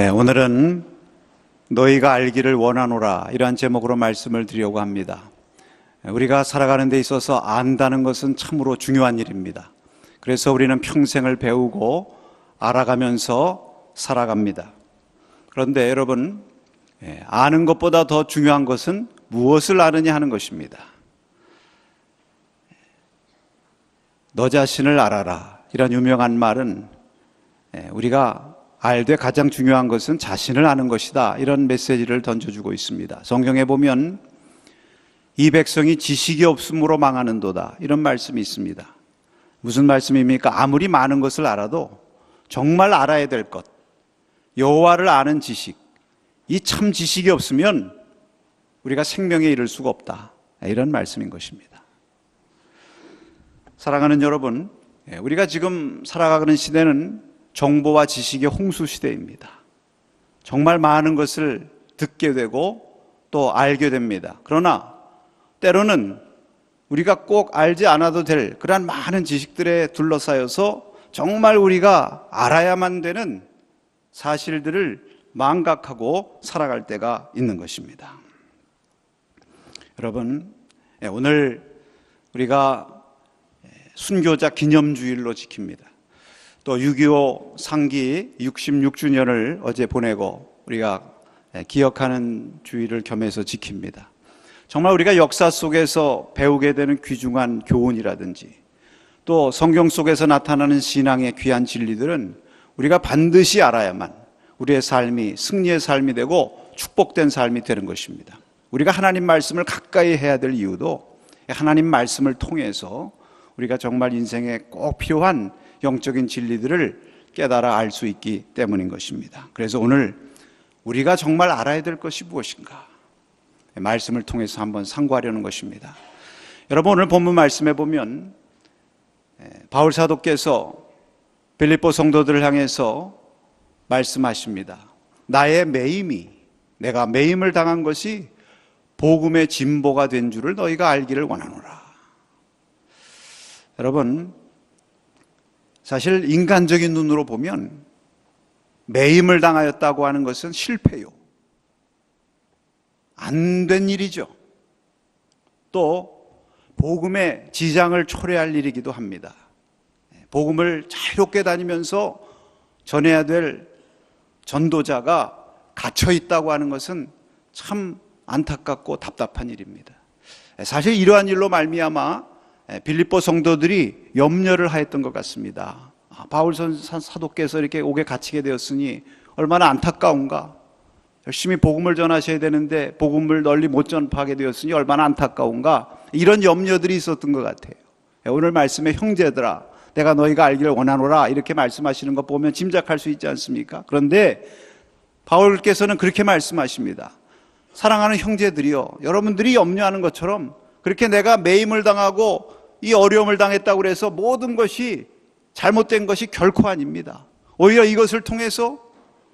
오늘은 너희가 알기를 원하노라 이러한 제목으로 말씀을 드리려고 합니다. 우리가 살아가는 데 있어서 안다는 것은 참으로 중요한 일입니다. 그래서 우리는 평생을 배우고 알아가면서 살아갑니다. 그런데 여러분, 아는 것보다 더 중요한 것은 무엇을 아느냐 하는 것입니다. 너 자신을 알아라 이런 유명한 말은 우리가 알되 가장 중요한 것은 자신을 아는 것이다, 이런 메시지를 던져주고 있습니다. 성경에 보면 이 백성이 지식이 없음으로 망하는도다 이런 말씀이 있습니다. 무슨 말씀입니까? 아무리 많은 것을 알아도 정말 알아야 될 것, 여호와를 아는 지식, 이 참 지식이 없으면 우리가 생명에 이를 수가 없다, 이런 말씀인 것입니다. 사랑하는 여러분, 우리가 지금 살아가는 시대는 정보와 지식의 홍수 시대입니다. 정말 많은 것을 듣게 되고 또 알게 됩니다. 그러나 때로는 우리가 꼭 알지 않아도 될 그러한 많은 지식들에 둘러싸여서 정말 우리가 알아야만 되는 사실들을 망각하고 살아갈 때가 있는 것입니다. 여러분, 오늘 우리가 순교자 기념주일로 지킵니다. 또 6.25 상기 66주년을 어제 보내고 우리가 기억하는 주일을 겸해서 지킵니다. 정말 우리가 역사 속에서 배우게 되는 귀중한 교훈이라든지 또 성경 속에서 나타나는 신앙의 귀한 진리들은 우리가 반드시 알아야만 우리의 삶이 승리의 삶이 되고 축복된 삶이 되는 것입니다. 우리가 하나님 말씀을 가까이 해야 될 이유도 하나님 말씀을 통해서 우리가 정말 인생에 꼭 필요한 영적인 진리들을 깨달아 알 수 있기 때문인 것입니다. 그래서 오늘 우리가 정말 알아야 될 것이 무엇인가, 말씀을 통해서 한번 상고하려는 것입니다. 여러분, 오늘 본문 말씀에 보면 바울 사도께서 빌립보 성도들을 향해서 말씀하십니다. 나의 매임이, 내가 매임을 당한 것이 복음의 진보가 된 줄을 너희가 알기를 원하노라. 여러분, 사실 인간적인 눈으로 보면 매임을 당하였다고 하는 것은 실패요, 안 된 일이죠. 또 복음의 지장을 초래할 일이기도 합니다. 복음을 자유롭게 다니면서 전해야 될 전도자가 갇혀 있다고 하는 것은 참 안타깝고 답답한 일입니다. 사실 이러한 일로 말미암아 빌립보 성도들이 염려를 하였던 것 같습니다. 바울 사도께서 이렇게 옥에 갇히게 되었으니 얼마나 안타까운가, 열심히 복음을 전하셔야 되는데 복음을 널리 못 전파하게 되었으니 얼마나 안타까운가, 이런 염려들이 있었던 것 같아요. 오늘 말씀에 형제들아 내가 너희가 알기를 원하노라 이렇게 말씀하시는 것 보면 짐작할 수 있지 않습니까? 그런데 바울께서는 그렇게 말씀하십니다. 사랑하는 형제들이여, 여러분들이 염려하는 것처럼 그렇게 내가 매임을 당하고 이 어려움을 당했다고 해서 모든 것이 잘못된 것이 결코 아닙니다. 오히려 이것을 통해서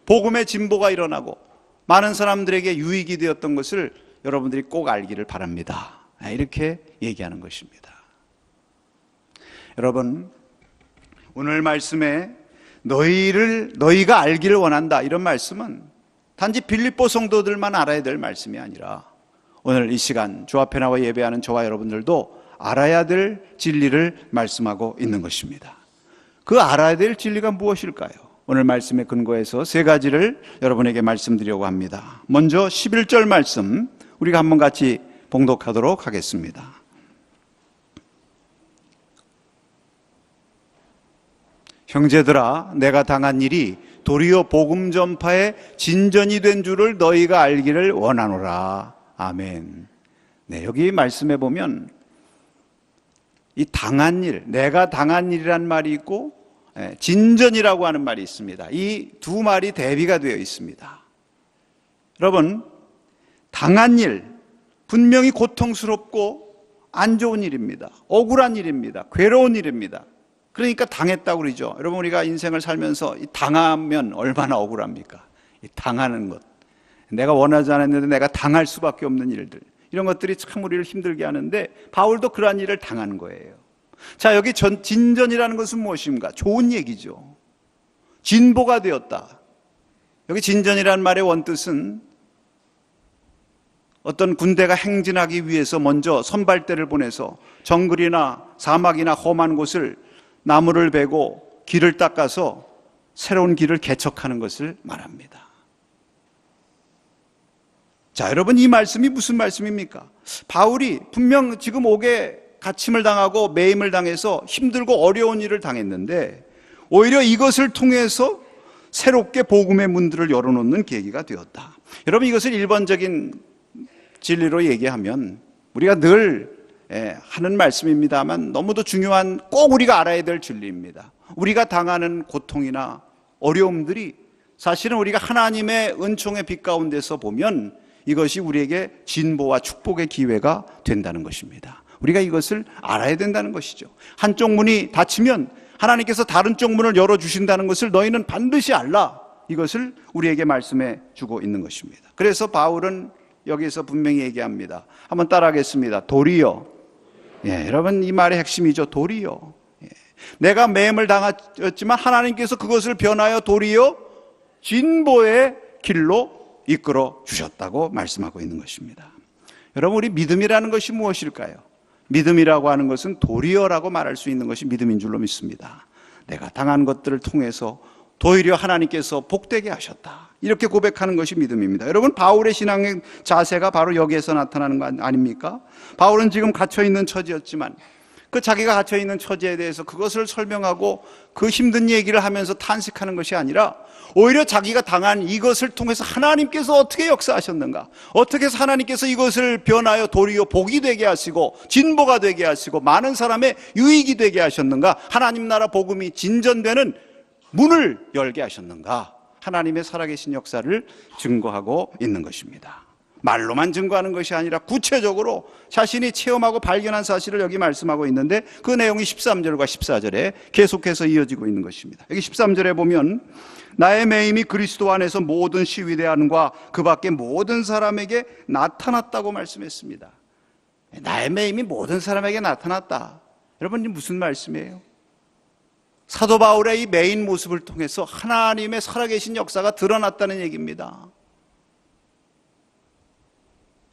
복음의 진보가 일어나고 많은 사람들에게 유익이 되었던 것을 여러분들이 꼭 알기를 바랍니다, 이렇게 얘기하는 것입니다. 여러분, 오늘 말씀에 너희가 알기를 원한다 이런 말씀은 단지 빌립보 성도들만 알아야 될 말씀이 아니라 오늘 이 시간 주 앞에 나와 예배하는 저와 여러분들도 알아야 될 진리를 말씀하고 있는 것입니다. 그 알아야 될 진리가 무엇일까요? 오늘 말씀에 근거해서 세 가지를 여러분에게 말씀드리려고 합니다. 먼저 11절 말씀 우리가 한번 같이 봉독하도록 하겠습니다. 형제들아, 내가 당한 일이 도리어 복음 전파의 진전이 된 줄을 너희가 알기를 원하노라. 아멘. 네, 여기 말씀해 보면 이 당한 일, 내가 당한 일이란 말이 있고 진전이라고 하는 말이 있습니다. 이 두 말이 대비가 되어 있습니다. 여러분, 당한 일, 분명히 고통스럽고 안 좋은 일입니다. 억울한 일입니다. 괴로운 일입니다. 그러니까 당했다고 그러죠. 여러분, 우리가 인생을 살면서 이 당하면 얼마나 억울합니까? 이 당하는 것, 내가 원하지 않았는데 내가 당할 수밖에 없는 일들, 이런 것들이 참 우리를 힘들게 하는데 바울도 그러한 일을 당하는 거예요. 자, 여기 진전이라는 것은 무엇입니까? 좋은 얘기죠. 진보가 되었다. 여기 진전이라는 말의 원뜻은 어떤 군대가 행진하기 위해서 먼저 선발대를 보내서 정글이나 사막이나 험한 곳을 나무를 베고 길을 닦아서 새로운 길을 개척하는 것을 말합니다. 자, 여러분, 이 말씀이 무슨 말씀입니까? 바울이 분명 지금 옥에 갇힘을 당하고 매임을 당해서 힘들고 어려운 일을 당했는데 오히려 이것을 통해서 새롭게 복음의 문들을 열어놓는 계기가 되었다. 여러분, 이것을 일반적인 진리로 얘기하면 우리가 늘 하는 말씀입니다만 너무도 중요한, 꼭 우리가 알아야 될 진리입니다. 우리가 당하는 고통이나 어려움들이 사실은 우리가 하나님의 은총의 빛 가운데서 보면 이것이 우리에게 진보와 축복의 기회가 된다는 것입니다. 우리가 이것을 알아야 된다는 것이죠. 한쪽 문이 닫히면 하나님께서 다른 쪽 문을 열어주신다는 것을 너희는 반드시 알라. 이것을 우리에게 말씀해 주고 있는 것입니다. 그래서 바울은 여기서 분명히 얘기합니다. 한번 따라하겠습니다. 도리어. 여러분, 이 말의 핵심이죠. 도리어. 내가 매임을 당했지만 하나님께서 그것을 변하여 도리어 진보의 길로 이끌어 주셨다고 말씀하고 있는 것입니다. 여러분, 우리 믿음이라는 것이 무엇일까요? 믿음이라고 하는 것은 도리어라고 말할 수 있는 것이 믿음인 줄로 믿습니다. 내가 당한 것들을 통해서 도리어 하나님께서 복되게 하셨다, 이렇게 고백하는 것이 믿음입니다. 여러분, 바울의 신앙의 자세가 바로 여기에서 나타나는 거 아닙니까? 바울은 지금 갇혀있는 처지였지만 그 자기가 갇혀있는 처지에 대해서 그것을 설명하고 그 힘든 얘기를 하면서 탄식하는 것이 아니라 오히려 자기가 당한 이것을 통해서 하나님께서 어떻게 역사하셨는가, 어떻게 해서 하나님께서 이것을 변하여 도리어 복이 되게 하시고 진보가 되게 하시고 많은 사람의 유익이 되게 하셨는가, 하나님 나라 복음이 진전되는 문을 열게 하셨는가, 하나님의 살아계신 역사를 증거하고 있는 것입니다. 말로만 증거하는 것이 아니라 구체적으로 자신이 체험하고 발견한 사실을 여기 말씀하고 있는데 그 내용이 13절과 14절에 계속해서 이어지고 있는 것입니다. 여기 13절에 보면 나의 매임이 그리스도 안에서 모든 시위대안과 그 밖에 모든 사람에게 나타났다고 말씀했습니다. 나의 매임이 모든 사람에게 나타났다. 여러분, 이게 무슨 말씀이에요? 사도 바울의 이 매인 모습을 통해서 하나님의 살아계신 역사가 드러났다는 얘기입니다.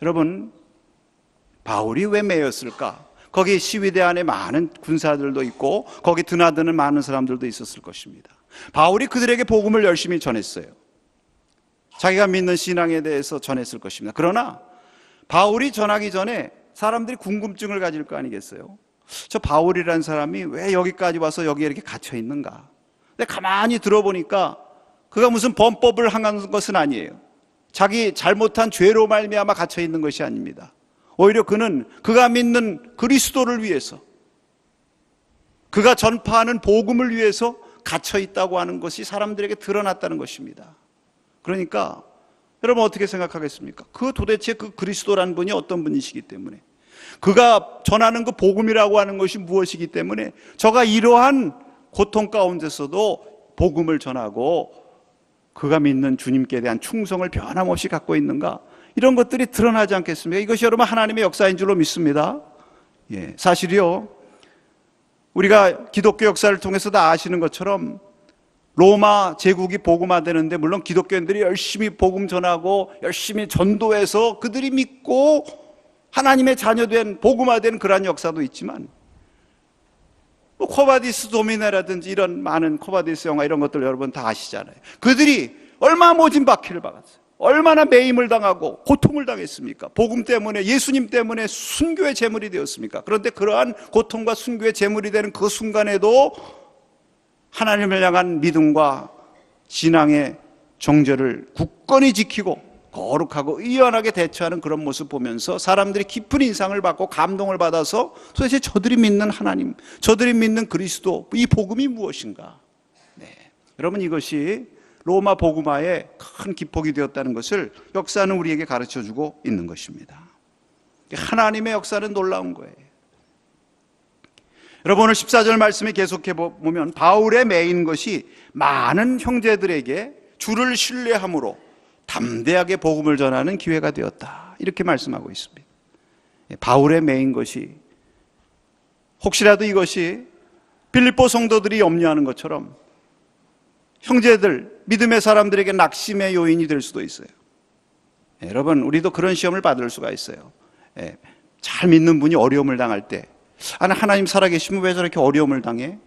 여러분, 바울이 왜 매였을까? 거기 시위대 안에 많은 군사들도 있고 거기 드나드는 많은 사람들도 있었을 것입니다. 바울이 그들에게 복음을 열심히 전했어요. 자기가 믿는 신앙에 대해서 전했을 것입니다. 그러나 바울이 전하기 전에 사람들이 궁금증을 가질 거 아니겠어요? 저 바울이라는 사람이 왜 여기까지 와서 여기에 이렇게 갇혀 있는가? 근데 가만히 들어보니까 그가 무슨 범법을 행한 것은 아니에요. 자기 잘못한 죄로 말미암아 갇혀 있는 것이 아닙니다. 오히려 그는 그가 믿는 그리스도를 위해서, 그가 전파하는 복음을 위해서 갇혀 있다고 하는 것이 사람들에게 드러났다는 것입니다. 그러니까 여러분, 어떻게 생각하겠습니까? 그 도대체 그 그리스도라는 분이 어떤 분이시기 때문에, 그가 전하는 그 복음이라고 하는 것이 무엇이기 때문에 저가 이러한 고통 가운데서도 복음을 전하고 그가 믿는 주님께 대한 충성을 변함없이 갖고 있는가, 이런 것들이 드러나지 않겠습니까? 이것이 여러분 하나님의 역사인 줄로 믿습니다. 사실이요, 우리가 기독교 역사를 통해서 다 아시는 것처럼 로마 제국이 복음화되는데 물론 기독교인들이 열심히 복음 전하고 열심히 전도해서 그들이 믿고 하나님의 자녀된 복음화된 그러한 역사도 있지만, 코바디스 도미네라든지 이런 많은 코바디스 영화 이런 것들 여러분 다 아시잖아요. 그들이 얼마나 모진 박해를 받았어요. 얼마나 매임을 당하고 고통을 당했습니까? 복음 때문에, 예수님 때문에 순교의 제물이 되었습니까? 그런데 그러한 고통과 순교의 제물이 되는 그 순간에도 하나님을 향한 믿음과 신앙의 정절을 굳건히 지키고 거룩하고 의연하게 대처하는 그런 모습 보면서 사람들이 깊은 인상을 받고 감동을 받아서 도대체 저들이 믿는 하나님, 저들이 믿는 그리스도, 이 복음이 무엇인가? 여러분, 이것이 로마 복음화의 큰 기폭이 되었다는 것을 역사는 우리에게 가르쳐주고 있는 것입니다. 하나님의 역사는 놀라운 거예요. 여러분, 오늘 14절 말씀에 계속해 보면 바울의 매인 것이 많은 형제들에게 주를 신뢰함으로 담대하게 복음을 전하는 기회가 되었다, 이렇게 말씀하고 있습니다. 바울의 매인 것이, 혹시라도 이것이 빌립보 성도들이 염려하는 것처럼 형제들, 믿음의 사람들에게 낙심의 요인이 될 수도 있어요. 여러분, 우리도 그런 시험을 받을 수가 있어요. 잘 믿는 분이 어려움을 당할 때, 아니 하나님 살아계시면 왜 저렇게 어려움을 당해?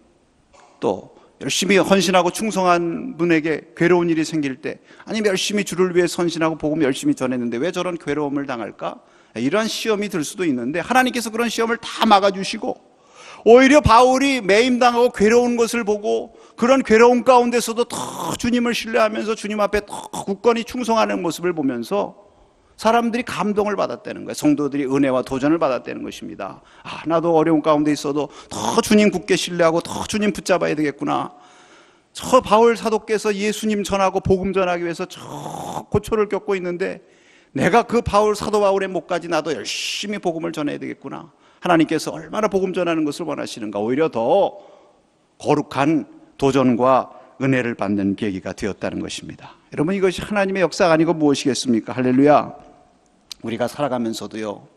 또 열심히 헌신하고 충성한 분에게 괴로운 일이 생길 때, 아니 열심히 주를 위해 헌신하고 복음 열심히 전했는데 왜 저런 괴로움을 당할까? 이러한 시험이 들 수도 있는데, 하나님께서 그런 시험을 다 막아주시고 오히려 바울이 매임당하고 괴로운 것을 보고 그런 괴로움 가운데서도 더 주님을 신뢰하면서 주님 앞에 더 굳건히 충성하는 모습을 보면서 사람들이 감동을 받았다는 거예요. 성도들이 은혜와 도전을 받았다는 것입니다. 나도 어려운 가운데 있어도 더 주님 굳게 신뢰하고 더 주님 붙잡아야 되겠구나. 저 바울 사도께서 예수님 전하고 복음 전하기 위해서 저 고초를 겪고 있는데 내가 그 사도 바울의 목까지 나도 열심히 복음을 전해야 되겠구나. 하나님께서 얼마나 복음 전하는 것을 원하시는가. 오히려 더 거룩한 도전과 은혜를 받는 계기가 되었다는 것입니다. 여러분, 이것이 하나님의 역사가 아니고 무엇이겠습니까? 할렐루야. 우리가 살아가면서도요,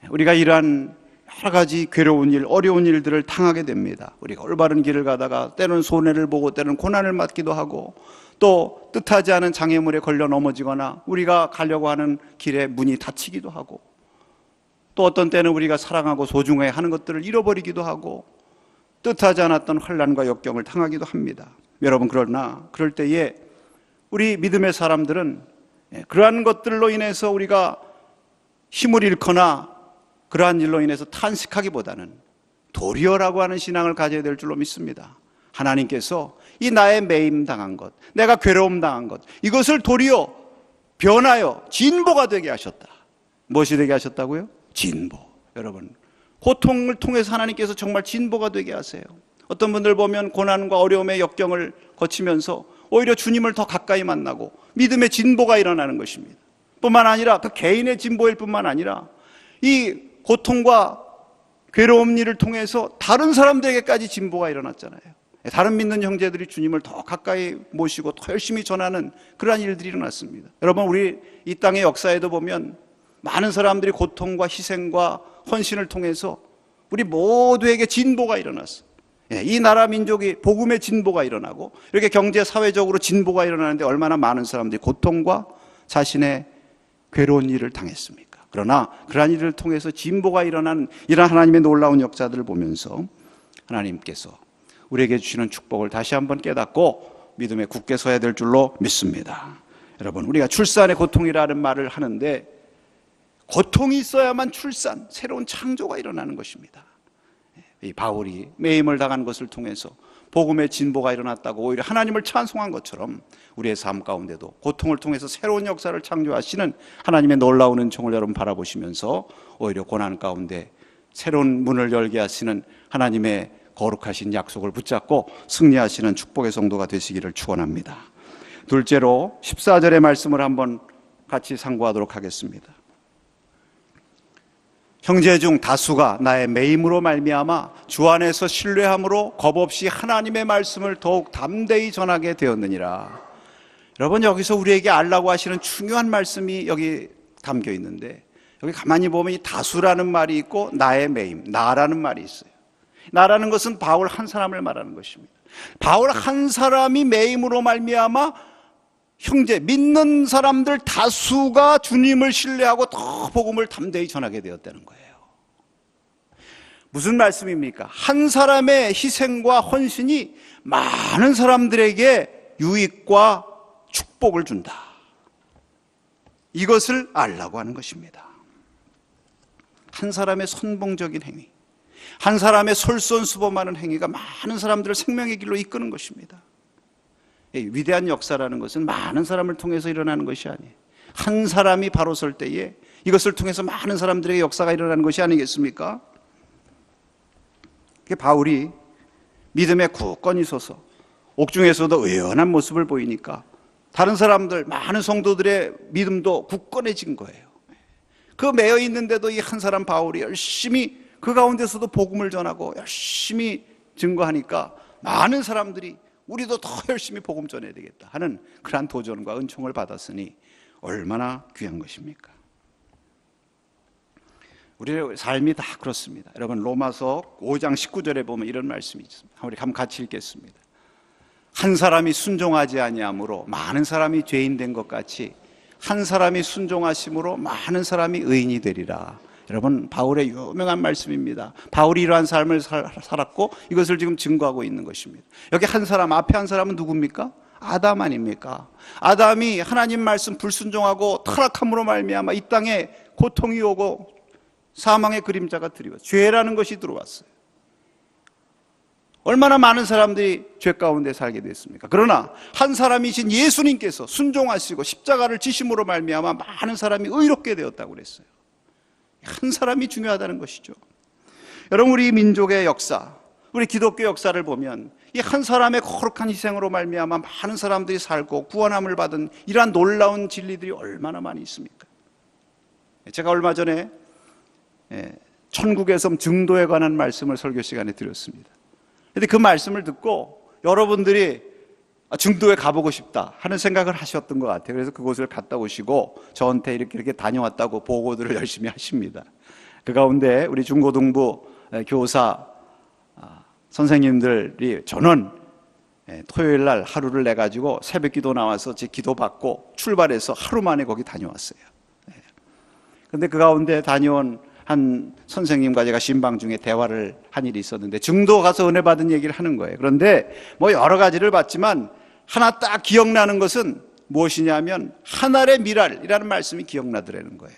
우리가 이러한 여러 가지 괴로운 일, 어려운 일들을 당하게 됩니다. 우리가 올바른 길을 가다가 때로는 손해를 보고 때로는 고난을 맞기도 하고, 또 뜻하지 않은 장애물에 걸려 넘어지거나 우리가 가려고 하는 길에 문이 닫히기도 하고, 또 어떤 때는 우리가 사랑하고 소중해 하는 것들을 잃어버리기도 하고, 뜻하지 않았던 환난과 역경을 당하기도 합니다. 여러분, 그러나 그럴 때에 우리 믿음의 사람들은 그러한 것들로 인해서 우리가 힘을 잃거나 그러한 일로 인해서 탄식하기보다는 도리어라고 하는 신앙을 가져야 될 줄로 믿습니다. 하나님께서 이 나의 매임 당한 것, 내가 괴로움 당한 것, 이것을 도리어 변하여 진보가 되게 하셨다. 무엇이 되게 하셨다고요? 진보. 여러분, 고통을 통해서 하나님께서 정말 진보가 되게 하세요. 어떤 분들 보면 고난과 어려움의 역경을 거치면서 오히려 주님을 더 가까이 만나고 믿음의 진보가 일어나는 것입니다. 뿐만 아니라 그 개인의 진보일 뿐만 아니라 이 고통과 괴로운 일을 통해서 다른 사람들에게까지 진보가 일어났잖아요. 다른 믿는 형제들이 주님을 더 가까이 모시고 더 열심히 전하는 그러한 일들이 일어났습니다. 여러분, 우리 이 땅의 역사에도 보면 많은 사람들이 고통과 희생과 헌신을 통해서 우리 모두에게 진보가 일어났어요. 이 나라 민족이 복음의 진보가 일어나고 이렇게 경제 사회적으로 진보가 일어나는데 얼마나 많은 사람들이 고통과 자신의 괴로운 일을 당했습니까? 그러나 그러한 일을 통해서 진보가 일어나는 이러한 하나님의 놀라운 역사들을 보면서 하나님께서 우리에게 주시는 축복을 다시 한번 깨닫고 믿음에 굳게 서야 될 줄로 믿습니다. 여러분, 우리가 출산의 고통이라는 말을 하는데 고통이 있어야만 출산, 새로운 창조가 일어나는 것입니다. 이 바울이 매임을 당한 것을 통해서 복음의 진보가 일어났다고 오히려 하나님을 찬송한 것처럼 우리의 삶 가운데도 고통을 통해서 새로운 역사를 창조하시는 하나님의 놀라운 은총을 여러분 바라보시면서 오히려 고난 가운데 새로운 문을 열게 하시는 하나님의 거룩하신 약속을 붙잡고 승리하시는 축복의 성도가 되시기를 축원합니다. 둘째로 14절의 말씀을 한번 같이 상고하도록 하겠습니다. 형제 중 다수가 나의 매임으로 말미암아 주 안에서 신뢰함으로 겁없이 하나님의 말씀을 더욱 담대히 전하게 되었느니라. 여러분, 여기서 우리에게 알라고 하시는 중요한 말씀이 여기 담겨 있는데, 여기 가만히 보면 이 다수라는 말이 있고 나의 매임, 나라는 말이 있어요. 나라는 것은 바울 한 사람을 말하는 것입니다. 바울 한 사람이 매임으로 말미암아 형제, 믿는 사람들 다수가 주님을 신뢰하고 더 복음을 담대히 전하게 되었다는 거예요. 무슨 말씀입니까? 한 사람의 희생과 헌신이 많은 사람들에게 유익과 축복을 준다. 이것을 알라고 하는 것입니다. 한 사람의 선봉적인 행위, 한 사람의 솔선수범하는 행위가 많은 사람들을 생명의 길로 이끄는 것입니다. 위대한 역사라는 것은 많은 사람을 통해서 일어나는 것이 아니에요. 한 사람이 바로 설 때에 이것을 통해서 많은 사람들에게 역사가 일어나는 것이 아니겠습니까? 바울이 믿음에 굳건히 서서 옥중에서도 의연한 모습을 보이니까 다른 사람들, 많은 성도들의 믿음도 굳건해진 거예요. 그 매여 있는데도 이 한 사람 바울이 열심히 그 가운데서도 복음을 전하고 열심히 증거하니까 많은 사람들이 우리도 더 열심히 복음 전해야 되겠다 하는 그러한 도전과 은총을 받았으니 얼마나 귀한 것입니까? 우리의 삶이 다 그렇습니다. 여러분, 로마서 5장 19절에 보면 이런 말씀이 있습니다. 우리 한번 같이 읽겠습니다. 한 사람이 순종하지 아니함으로 많은 사람이 죄인 된 것 같이 한 사람이 순종하심으로 많은 사람이 의인이 되리라. 여러분, 바울의 유명한 말씀입니다. 바울이 이러한 삶을 살았고 이것을 지금 증거하고 있는 것입니다. 여기 한 사람, 앞에 한 사람은 누굽니까? 아담 아닙니까? 아담이 하나님 말씀 불순종하고 타락함으로 말미암아 이 땅에 고통이 오고 사망의 그림자가 드리워 죄라는 것이 들어왔어요. 얼마나 많은 사람들이 죄 가운데 살게 됐습니까? 그러나 한 사람이신 예수님께서 순종하시고 십자가를 지심으로 말미암아 많은 사람이 의롭게 되었다고 그랬어요. 한 사람이 중요하다는 것이죠. 여러분, 우리 민족의 역사, 우리 기독교 역사를 보면 이 한 사람의 거룩한 희생으로 말미암아 많은 사람들이 살고 구원함을 받은 이러한 놀라운 진리들이 얼마나 많이 있습니까? 제가 얼마 전에 천국의 섬 증도에 관한 말씀을 설교 시간에 드렸습니다. 그런데 그 말씀을 듣고 여러분들이 증도에 가보고 싶다 하는 생각을 하셨던 것 같아요. 그래서 그곳을 갔다 오시고 저한테 이렇게 다녀왔다고 보고들을 열심히 하십니다. 그 가운데 우리 중고등부 교사 선생님들이 저는 토요일 날 하루를 내가지고 새벽 기도 나와서 제 기도 받고 출발해서 하루 만에 거기 다녀왔어요. 그런데 그 가운데 다녀온 한 선생님과 제가 신방 중에 대화를 한 일이 있었는데 증도 가서 은혜 받은 얘기를 하는 거예요. 그런데 뭐 여러 가지를 봤지만 하나 딱 기억나는 것은 무엇이냐면 하늘의 미랄이라는 말씀이 기억나더라는 거예요.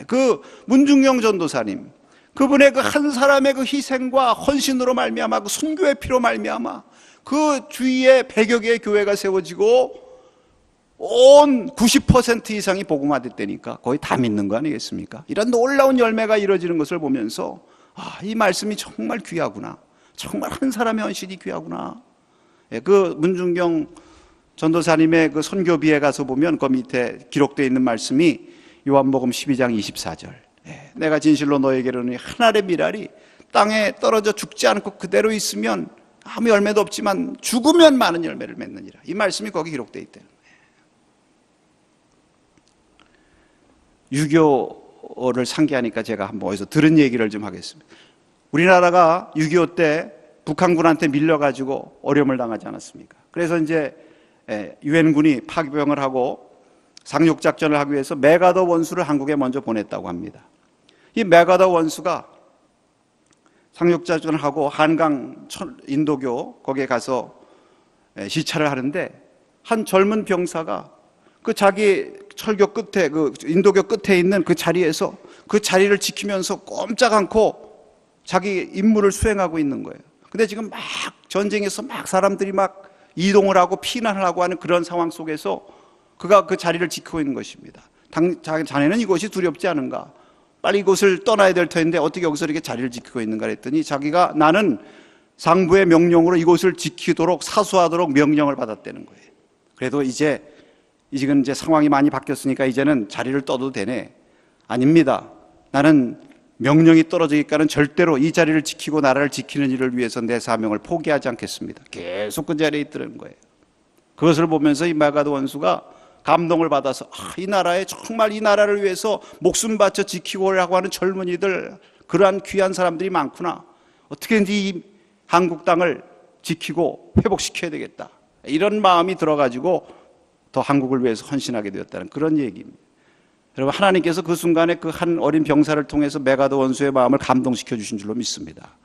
그 문중영 전도사님, 그분의 그 한 사람의 그 희생과 헌신으로 말미암아 그 순교의 피로 말미암아 그 주위에 100여 개의 교회가 세워지고 온 90% 이상이 복음화됐다니까 거의 다 믿는 거 아니겠습니까? 이런 놀라운 열매가 이루어지는 것을 보면서 이 말씀이 정말 귀하구나, 정말 한 사람의 헌신이 귀하구나. 그 문중경 전도사님의 그 선교비에 가서 보면 그 밑에 기록되어 있는 말씀이 요한복음 12장 24절, 내가 진실로 너에게로는 한 알의 미랄이 땅에 떨어져 죽지 않고 그대로 있으면 아무 열매도 없지만 죽으면 많은 열매를 맺느니라. 이 말씀이 거기 기록되어 있대요. 유교를 상기하니까 제가 한번 어디서 들은 얘기를 좀 하겠습니다. 우리나라가 6.25 때 북한군한테 밀려가지고 어려움을 당하지 않았습니까? 그래서 이제 유엔군이 파병을 하고 상륙작전을 하기 위해서 메가더 원수를 한국에 먼저 보냈다고 합니다. 이 메가더 원수가 상륙작전을 하고 한강 인도교 거기에 가서 시찰을 하는데 한 젊은 병사가 그 자기 철교 끝에 그 인도교 끝에 있는 그 자리에서 그 자리를 지키면서 꼼짝 않고 자기 임무를 수행하고 있는 거예요. 근데 지금 막 전쟁에서 막 사람들이 막 이동을 하고 피난을 하고 하는 그런 상황 속에서 그가 그 자리를 지키고 있는 것입니다. 자네는 이곳이 두렵지 않은가? 빨리 이곳을 떠나야 될 텐데 어떻게 여기서 이렇게 자리를 지키고 있는가 했더니 자기가 나는 상부의 명령으로 이곳을 지키도록 사수하도록 명령을 받았다는 거예요. 그래도 지금 이제 상황이 많이 바뀌었으니까 이제는 자리를 떠도 되네. 아닙니다. 나는 명령이 떨어지기까지는 절대로 이 자리를 지키고 나라를 지키는 일을 위해서 내 사명을 포기하지 않겠습니다. 계속 그 자리에 있더라는 거예요. 그것을 보면서 이 메가더 원수가 감동을 받아서 이 나라에 정말 이 나라를 위해서 목숨 바쳐 지키고 하려고 하는 젊은이들, 그러한 귀한 사람들이 많구나. 어떻게든지 이 한국 땅을 지키고 회복시켜야 되겠다. 이런 마음이 들어가지고 더 한국을 위해서 헌신하게 되었다는 그런 얘기입니다. 여러분, 하나님께서 그 순간에 그 한 어린 병사를 통해서 메가더 원수의 마음을 감동시켜 주신 줄로 믿습니다.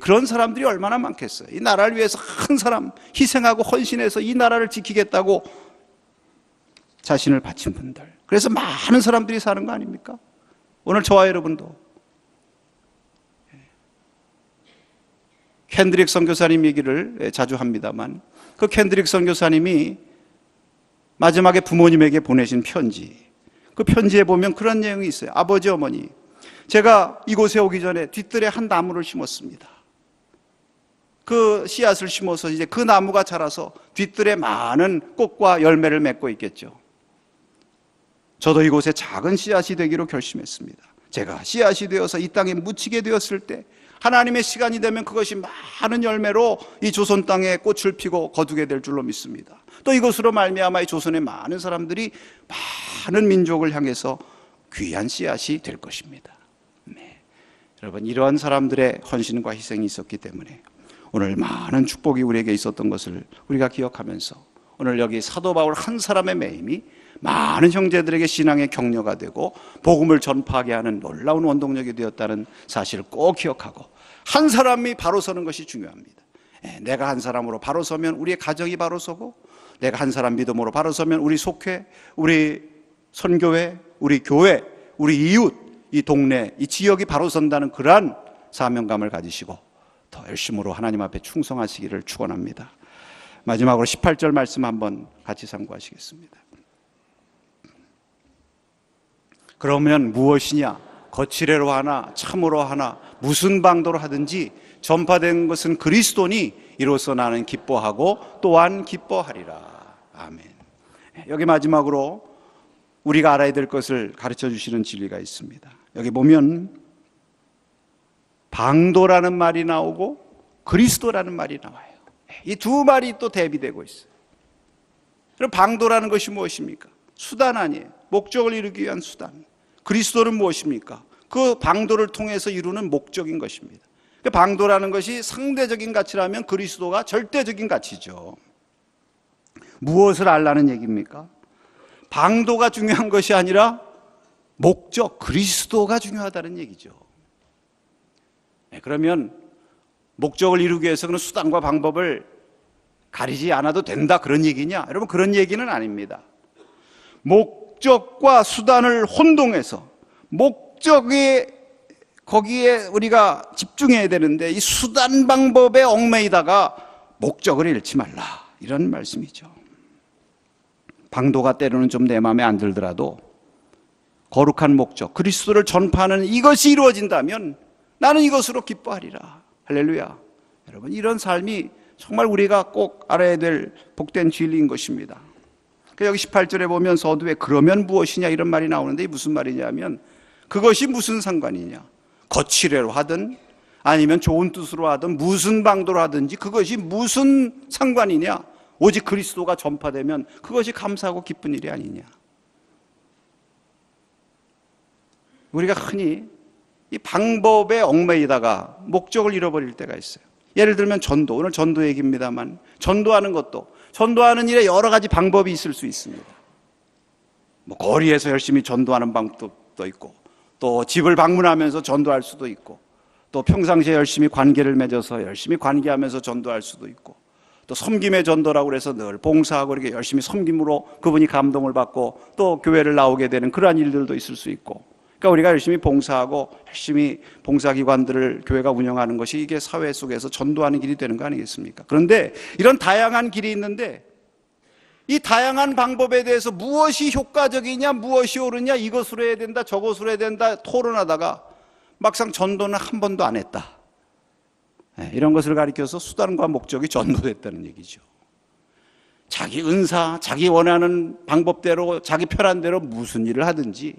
그런 사람들이 얼마나 많겠어요. 이 나라를 위해서 한 사람 희생하고 헌신해서 이 나라를 지키겠다고 자신을 바친 분들. 그래서 많은 사람들이 사는 거 아닙니까? 오늘 저와 여러분도 켄드릭 선교사님 얘기를 자주 합니다만 그 켄드릭 선교사님이 마지막에 부모님에게 보내신 편지, 그 편지에 보면 그런 내용이 있어요. 아버지, 어머니, 제가 이곳에 오기 전에 뒤뜰에 한 나무를 심었습니다. 그 씨앗을 심어서 이제 그 나무가 자라서 뒤뜰에 많은 꽃과 열매를 맺고 있겠죠. 저도 이곳에 작은 씨앗이 되기로 결심했습니다. 제가 씨앗이 되어서 이 땅에 묻히게 되었을 때 하나님의 시간이 되면 그것이 많은 열매로 이 조선 땅에 꽃을 피고 거두게 될 줄로 믿습니다. 또 이것으로 말미암아 이 조선의 많은 사람들이 많은 민족을 향해서 귀한 씨앗이 될 것입니다. 여러분, 이러한 사람들의 헌신과 희생이 있었기 때문에 오늘 많은 축복이 우리에게 있었던 것을 우리가 기억하면서 오늘 여기 사도 바울 한 사람의 매임이 많은 형제들에게 신앙의 격려가 되고 복음을 전파하게 하는 놀라운 원동력이 되었다는 사실을 꼭 기억하고 한 사람이 바로 서는 것이 중요합니다. 내가 한 사람으로 바로 서면 우리의 가정이 바로 서고, 내가 한 사람 믿음으로 바로 서면 우리 속회, 우리 선교회, 우리 교회, 우리 이웃, 이 동네, 이 지역이 바로 선다는 그러한 사명감을 가지시고 더 열심으로 하나님 앞에 충성하시기를 축원합니다. 마지막으로 18절 말씀 한번 같이 참고하시겠습니다. 그러면 무엇이냐? 거칠애로 하나 참으로 하나 무슨 방도로 하든지 전파된 것은 그리스도니 이로써 나는 기뻐하고 또한 기뻐하리라. 아멘. 여기 마지막으로 우리가 알아야 될 것을 가르쳐 주시는 진리가 있습니다. 여기 보면 방도라는 말이 나오고 그리스도라는 말이 나와요. 이 두 말이 또 대비되고 있어요. 그럼 방도라는 것이 무엇입니까? 수단 아니에요. 목적을 이루기 위한 수단. 그리스도는 무엇입니까? 그 방도를 통해서 이루는 목적인 것입니다. 방도라는 것이 상대적인 가치라면 그리스도가 절대적인 가치죠. 무엇을 알라는 얘기입니까? 방도가 중요한 것이 아니라 목적, 그리스도가 중요하다는 얘기죠. 그러면 목적을 이루기 위해서 그런 수단과 방법을 가리지 않아도 된다, 그런 얘기냐? 여러분, 그런 얘기는 아닙니다. 목적과 수단을 혼동해서 목적이 거기에 우리가 집중해야 되는데 이 수단 방법에 얽매이다가 목적을 잃지 말라, 이런 말씀이죠. 방도가 때로는 좀 내 마음에 안 들더라도 거룩한 목적, 그리스도를 전파하는 이것이 이루어진다면 나는 이것으로 기뻐하리라. 할렐루야. 여러분, 이런 삶이 정말 우리가 꼭 알아야 될 복된 진리인 것입니다. 여기 18절에 보면 서두에 그러면 무엇이냐 이런 말이 나오는데, 무슨 말이냐면 그것이 무슨 상관이냐, 거칠애로 하든 아니면 좋은 뜻으로 하든 무슨 방도로 하든지 그것이 무슨 상관이냐, 오직 그리스도가 전파되면 그것이 감사하고 기쁜 일이 아니냐. 우리가 흔히 이 방법에 얽매이다가 목적을 잃어버릴 때가 있어요. 예를 들면 전도, 오늘 전도 얘기입니다만, 전도하는 것도, 전도하는 일에 여러 가지 방법이 있을 수 있습니다. 거리에서 열심히 전도하는 방법도 있고, 또 집을 방문하면서 전도할 수도 있고, 또 평상시에 열심히 관계를 맺어서 열심히 관계하면서 전도할 수도 있고, 또 섬김의 전도라고 그래서 늘 봉사하고 이렇게 열심히 섬김으로 그분이 감동을 받고 또 교회를 나오게 되는 그러한 일들도 있을 수 있고, 그러니까 우리가 열심히 봉사하고 열심히 봉사기관들을 교회가 운영하는 것이 이게 사회 속에서 전도하는 길이 되는 거 아니겠습니까? 그런데 이런 다양한 길이 있는데 이 다양한 방법에 대해서 무엇이 효과적이냐, 무엇이 옳으냐, 이것으로 해야 된다, 저것으로 해야 된다 토론하다가 막상 전도는 한 번도 안 했다, 이런 것을 가리켜서 수단과 목적이 전도됐다는 얘기죠. 자기 은사, 자기 원하는 방법대로, 자기 편한 대로 무슨 일을 하든지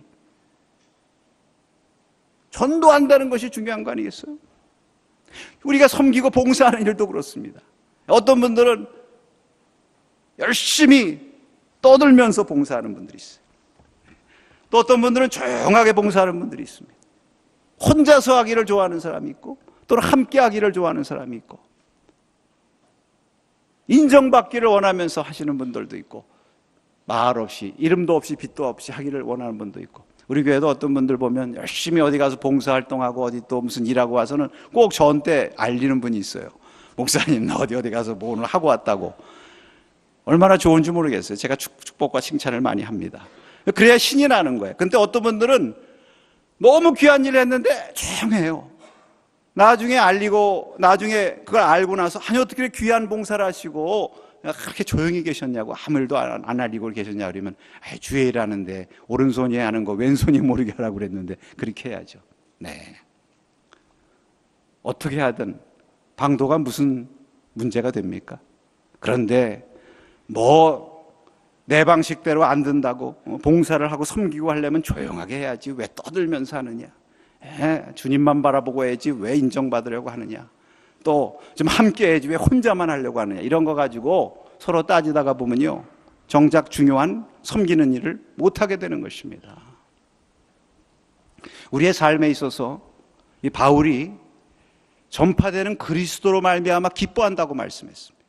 전도한다는 것이 중요한 거 아니겠어요? 우리가 섬기고 봉사하는 일도 그렇습니다. 어떤 분들은 열심히 떠들면서 봉사하는 분들이 있어요. 또 어떤 분들은 조용하게 봉사하는 분들이 있습니다. 혼자서 하기를 좋아하는 사람이 있고, 또는 함께 하기를 좋아하는 사람이 있고, 인정받기를 원하면서 하시는 분들도 있고, 말 없이, 이름도 없이 빛도 없이 하기를 원하는 분도 있고, 우리 교회도 어떤 분들 보면 열심히 어디 가서 봉사활동하고 어디 또 무슨 일하고 와서는 꼭 저한테 알리는 분이 있어요. 목사님, 나 어디 가서 뭐 오늘 하고 왔다고. 얼마나 좋은지 모르겠어요. 제가 축복과 칭찬을 많이 합니다. 그래야 신이 나는 거예요. 근데 어떤 분들은 너무 귀한 일을 했는데 조용해요. 나중에 그걸 알고 나서, 아니 어떻게 이렇게 귀한 봉사를 하시고 그렇게 조용히 계셨냐고, 아무 일도 안 알리고 계셨냐 그러면, 주의 일하는데 오른손이 하는 거 왼손이 모르게 하라고 그랬는데 그렇게 해야죠. 네. 어떻게 하든 방도가 무슨 문제가 됩니까? 그런데 내 방식대로 안 된다고 봉사를 하고 섬기고 하려면 조용하게 해야지 왜 떠들면서 하느냐, 주님만 바라보고 해야지 왜 인정받으려고 하느냐, 또 좀 함께 해야지 왜 혼자만 하려고 하느냐, 이런 거 가지고 서로 따지다가 보면요, 정작 중요한 섬기는 일을 못하게 되는 것입니다. 우리의 삶에 있어서 이 바울이 전파되는 그리스도로 말미암아 기뻐한다고 말씀했습니다.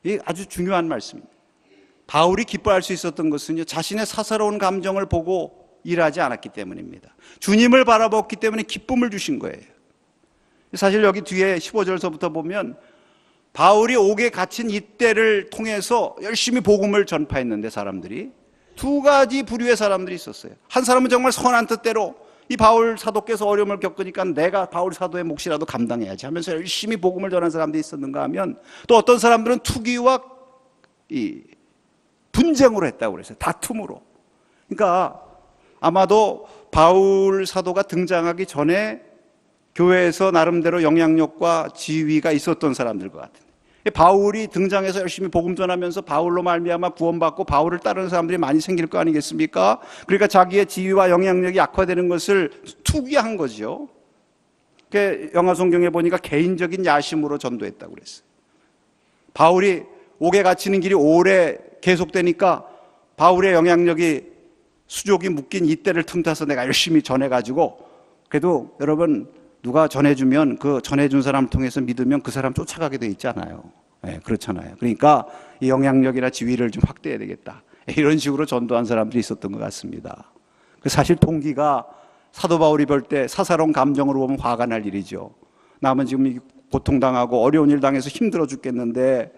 이게 아주 중요한 말씀입니다. 바울이 기뻐할 수 있었던 것은요, 자신의 사사로운 감정을 보고 일하지 않았기 때문입니다. 주님을 바라봤기 때문에 기쁨을 주신 거예요. 사실 여기 뒤에 15절서부터 보면 바울이 옥에 갇힌 이때를 통해서 열심히 복음을 전파했는데 사람들이 두 가지 부류의 사람들이 있었어요. 한 사람은 정말 선한 뜻대로 이 바울 사도께서 어려움을 겪으니까 내가 바울 사도의 몫이라도 감당해야지 하면서 열심히 복음을 전한 사람들이 있었는가 하면, 또 어떤 사람들은 투기와 이 분쟁으로 했다고 그랬어요. 다툼으로. 그러니까 아마도 바울 사도가 등장하기 전에 교회에서 나름대로 영향력과 지위가 있었던 사람들 것 같은데, 바울이 등장해서 열심히 복음 전하면서 바울로 말미암아 구원받고 바울을 따르는 사람들이 많이 생길 거 아니겠습니까? 그러니까 자기의 지위와 영향력이 악화되는 것을 투기한 거죠. 영화 성경에 보니까 개인적인 야심으로 전도했다고 그랬어요. 바울이 옥에 갇히는 길이 오래 계속되니까 바울의 영향력이 수족이 묶인 이때를 틈타서 내가 열심히 전해가지고, 그래도 여러분 누가 전해주면 그 전해준 사람을 통해서 믿으면 그 사람 쫓아가게 돼 있잖아요. 네, 그렇잖아요. 그러니까 이 영향력이나 지위를 좀 확대해야 되겠다, 이런 식으로 전도한 사람들이 있었던 것 같습니다. 사실 동기가 사도 바울이 볼 때 사사로운 감정으로 보면 화가 날 일이죠. 남은 지금 고통당하고 어려운 일 당해서 힘들어 죽겠는데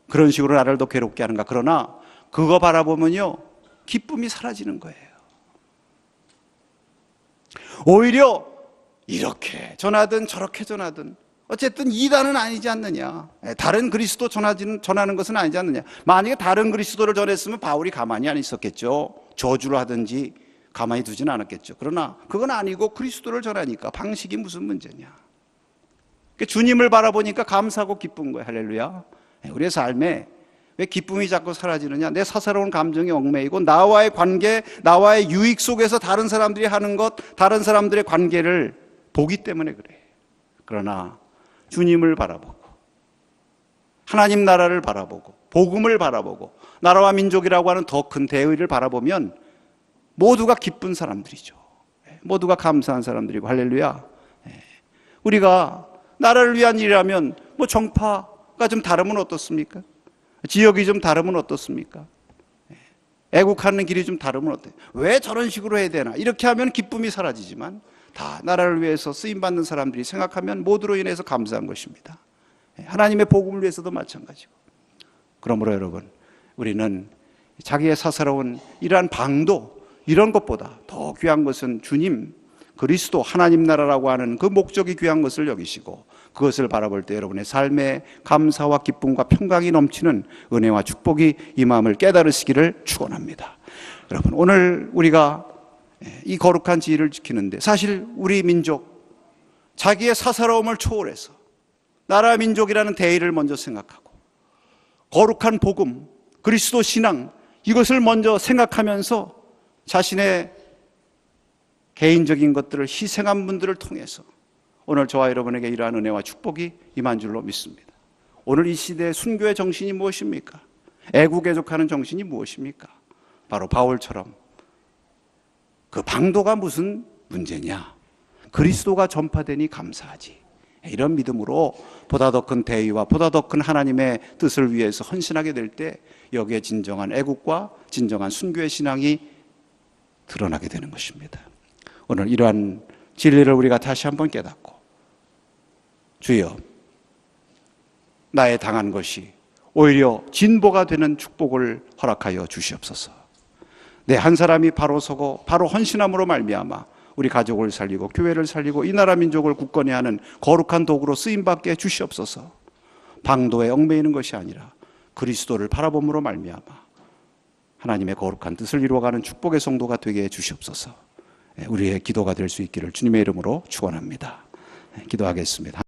그런 식으로 나를 더 괴롭게 하는가. 그러나 그거 바라보면요, 기쁨이 사라지는 거예요. 오히려 이렇게 전하든 저렇게 전하든 어쨌든 이단은 아니지 않느냐, 다른 그리스도 전하는 것은 아니지 않느냐. 만약에 다른 그리스도를 전했으면 바울이 가만히 안 있었겠죠. 저주를 하든지 가만히 두지는 않았겠죠. 그러나 그건 아니고 그리스도를 전하니까 방식이 무슨 문제냐. 주님을 바라보니까 감사하고 기쁜 거예요. 할렐루야. 우리의 삶에 왜 기쁨이 자꾸 사라지느냐? 내 사사로운 감정이 얽매이고 나와의 관계, 나와의 유익 속에서 다른 사람들이 하는 것, 다른 사람들의 관계를 보기 때문에 그래. 그러나 주님을 바라보고 하나님 나라를 바라보고 복음을 바라보고 나라와 민족이라고 하는 더 큰 대의를 바라보면 모두가 기쁜 사람들이죠. 모두가 감사한 사람들이고. 할렐루야. 우리가 나라를 위한 일이라면 뭐 정파가 좀 다르면 어떻습니까? 지역이 좀 다르면 어떻습니까? 애국하는 길이 좀 다르면 어때요? 왜 저런 식으로 해야 되나? 이렇게 하면 기쁨이 사라지지만 다 나라를 위해서 쓰임받는 사람들이 생각하면 모두로 인해서 감사한 것입니다. 하나님의 복음을 위해서도 마찬가지고. 그러므로 여러분, 우리는 자기의 사사로운 이러한 방도, 이런 것보다 더 귀한 것은 주님, 그리스도, 하나님 나라라고 하는 그 목적이 귀한 것을 여기시고, 그것을 바라볼 때 여러분의 삶에 감사와 기쁨과 평강이 넘치는 은혜와 축복이 이 마음을 깨달으시기를 축원합니다. 여러분, 오늘 우리가 이 거룩한 지위를 지키는데, 사실 우리 민족 자기의 사사로움을 초월해서 나라 민족이라는 대의를 먼저 생각하고 거룩한 복음, 그리스도 신앙, 이것을 먼저 생각하면서 자신의 개인적인 것들을 희생한 분들을 통해서 오늘 저와 여러분에게 이러한 은혜와 축복이 임한 줄로 믿습니다. 오늘 이 시대의 순교의 정신이 무엇입니까? 애국애족하는 정신이 무엇입니까? 바로 바울처럼 그 방도가 무슨 문제냐? 그리스도가 전파되니 감사하지. 이런 믿음으로 보다 더 큰 대의와 보다 더 큰 하나님의 뜻을 위해서 헌신하게 될 때 여기에 진정한 애국과 진정한 순교의 신앙이 드러나게 되는 것입니다. 오늘 이러한 진리를 우리가 다시 한번 깨닫고, 주여, 나의 당한 것이 오히려 진보가 되는 축복을 허락하여 주시옵소서. 내 한 사람이 바로 서고 바로 헌신함으로 말미암아 우리 가족을 살리고 교회를 살리고 이 나라 민족을 굳건히 하는 거룩한 도구로 쓰임받게 주시옵소서. 방도에 얽매이는 것이 아니라 그리스도를 바라봄으로 말미암아 하나님의 거룩한 뜻을 이루어가는 축복의 성도가 되게 해 주시옵소서. 우리의 기도가 될 수 있기를 주님의 이름으로 축원합니다. 기도하겠습니다.